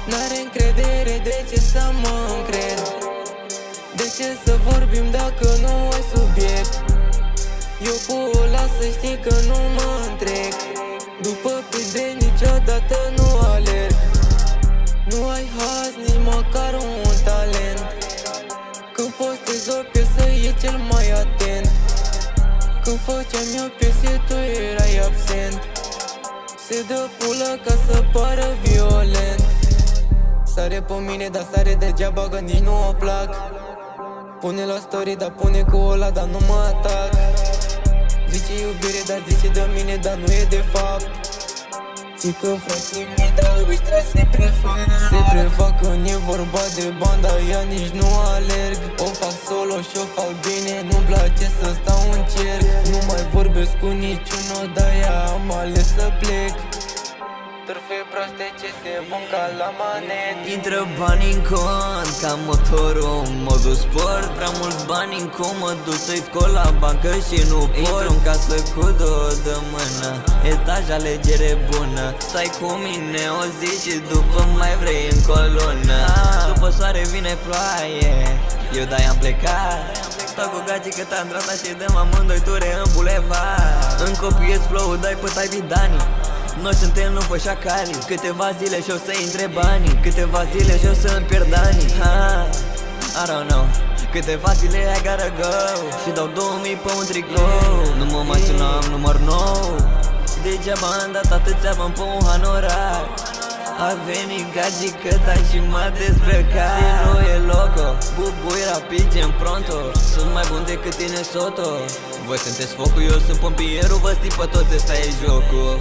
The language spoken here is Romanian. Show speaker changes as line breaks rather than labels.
N-are încredere, de ce să mă încred? De ce să vorbim dacă nu ai subiect? Eu pot las să știi că nu mă întrec. După pizde niciodată nu alerg. Nu ai haz, nici măcar un talent. Când postezi o piesă e cel mai atent. Când făceam eu piese tu erai absent. Se dă pulă ca să pară violent. Sare pe mine, dar sare degeaba că nici nu o plac. Pune la story, dar pune cu ăla, dar nu mă atac. Zice iubire, dar zice de mine, dar nu e de fapt. Zic că frații mei, dar ăștia se prefac. Se prefac când e vorba de bani, dar ea nici nu alerg. O fac solo și o fac bine, nu-mi place să stau în cerc. Nu mai vorbesc cu niciunul, dar ea am ales să plec. Târfe proaste ce se pun ca la manet.
Intră bani în cont, ca motorul în modul sport. Prea mulți bani în comodul să-i scol la bancă și nu pot. Intru în casă cu două de mână, etaj alegere bună. Stai cu mine o zi și după mai vrei în colonă. După soare vine ploaie, eu de-aia am plecat. Stau cu gații cât am drata și dăm amândoi ture în bulevard. Îmi copiez flow-ul, dai pe tai bidanii. Noi suntem lupă șacali. Câteva zile și o să intre banii. Câteva zile și o să-mi pierd anii. I don't know. Câteva zile I gotta go. Și dau 2000 pe un tricou. Nu mă mai sunam număr nou. Degeaba am dat atâția bani pe un hanorar. A venit gagicăta și m-a dezbrăcat. Și nu e loco, bubui rapid gen pronto. Sunt mai bun decât tine Soto. Voi sunteți focul, eu sunt pompierul. Vă sti pe toți, ăsta e jocul.